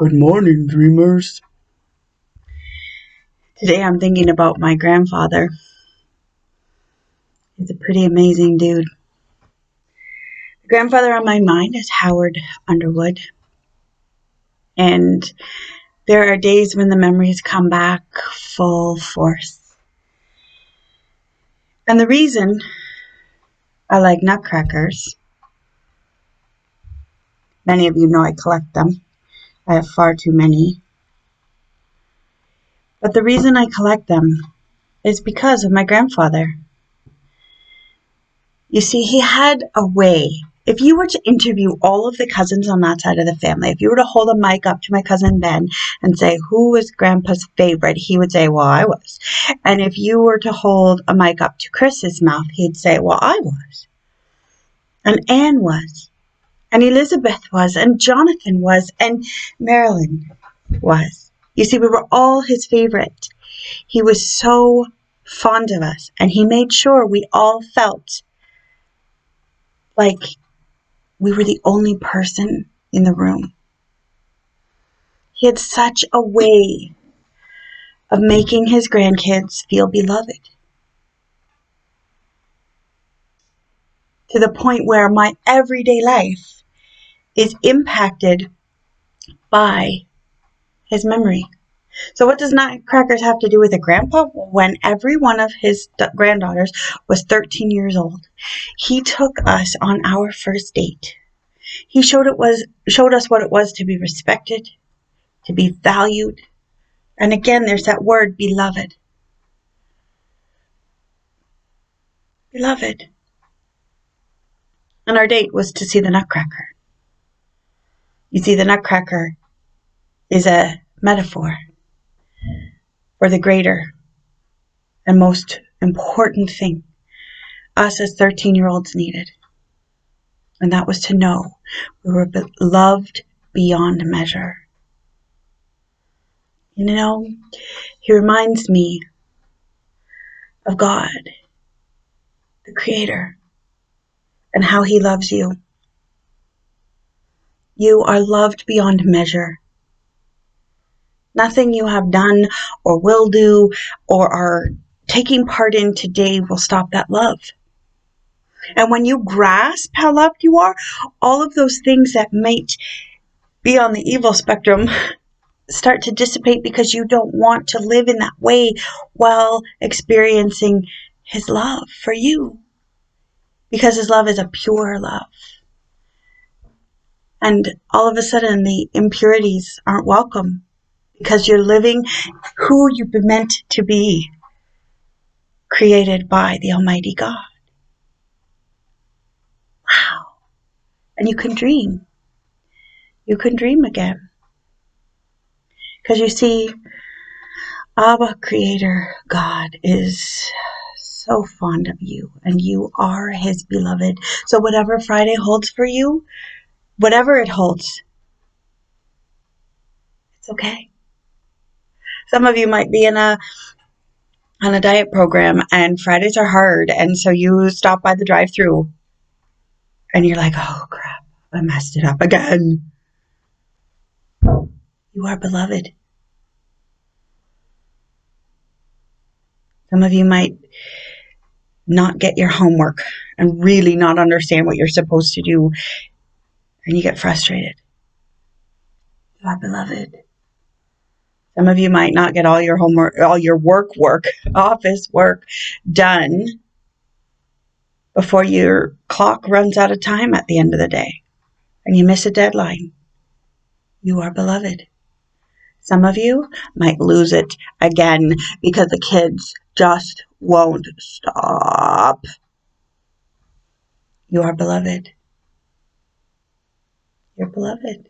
Good morning, dreamers. Today I'm thinking about my grandfather. He's a pretty amazing dude. The grandfather on my mind is Howard Underwood. And there are days when the memories come back full force. And the reason I like nutcrackers, many of you know I collect them. I have far too many. But the reason I collect them is because of my grandfather. You see, he had a way. If you were to interview all of the cousins on that side of the family, if you were to hold a mic up to my cousin Ben and say, who was Grandpa's favorite? He would say, well, I was. And if you were to hold a mic up to Chris's mouth, he'd say, well, I was. And Anne was. And Elizabeth was. And Jonathan was. And Marilyn was. You see, we were all his favorite. He was so fond of us. And he made sure we all felt like we were the only person in the room. He had such a way of making his grandkids feel beloved. To the point where my everyday life is impacted by his memory. So what does nutcrackers have to do with a grandpa? When every one of his granddaughters was 13 years old, he took us on our first date. He showed us what it was to be respected, to be valued. And again, there's that word, beloved. Beloved. And our date was to see the Nutcracker. You see, the Nutcracker is a metaphor for the greater and most important thing us as 13-year-olds needed. And that was to know we were loved beyond measure. You know, he reminds me of God, the Creator, and how he loves you. You are loved beyond measure. Nothing you have done or will do or are taking part in today will stop that love. And when you grasp how loved you are, all of those things that might be on the evil spectrum start to dissipate because you don't want to live in that way while experiencing his love for you. Because his love is a pure love. And all of a sudden the impurities aren't welcome because you're living who you've been meant to be, created by the Almighty God. Wow. And you can dream. You can dream again. Because you see, Abba, Creator, God is so fond of you, and you are his beloved. So whatever Friday holds for you, whatever it holds, it's okay. Some of you might be on a diet program, and Fridays are hard, and so you stop by the drive-thru, and you're like, oh crap, I messed it up again. You are beloved. Some of you might not get your homework and really not understand what you're supposed to do, and you get frustrated. You are beloved. Some of you might not get all your homework, all your work, office work done before your clock runs out of time at the end of the day, and you miss a deadline. You are beloved. Some of you might lose it again because the kids just won't stop. You are beloved. You're beloved.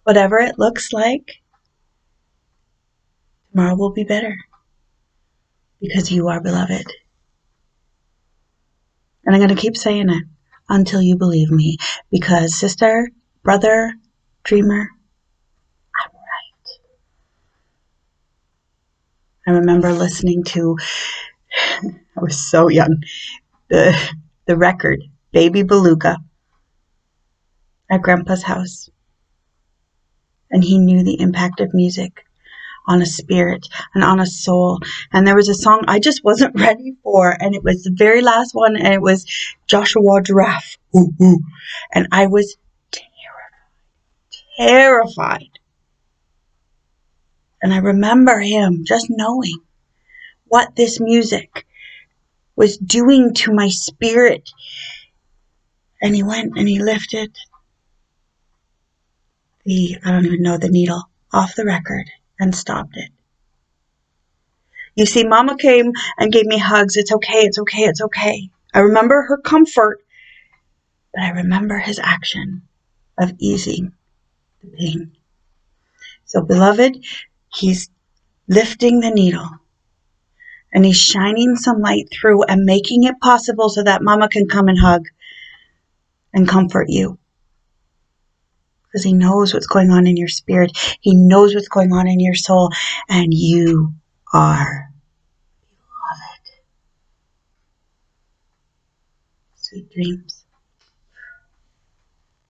Whatever it looks like, tomorrow will be better because you are beloved. And I'm going to keep saying it until you believe me, because sister, brother, dreamer, I'm right. I remember listening to, I was so young, the record, Baby Beluga, at Grandpa's house. And he knew the impact of music on a spirit and on a soul. And there was a song I just wasn't ready for, and it was the very last one, and it was Joshua Giraffe. Ooh, ooh. And I was terrified. And I remember him just knowing what this music was doing to my spirit. And he went and he lifted I don't even know the needle off the record and stopped it. You see, Mama came and gave me hugs. It's okay, it's okay, it's okay. I remember her comfort, but I remember his action of easing the pain. So, beloved, he's lifting the needle and he's shining some light through and making it possible so that Mama can come and hug and comfort you. Because he knows what's going on in your spirit. He knows what's going on in your soul. And you are beloved. Sweet dreams.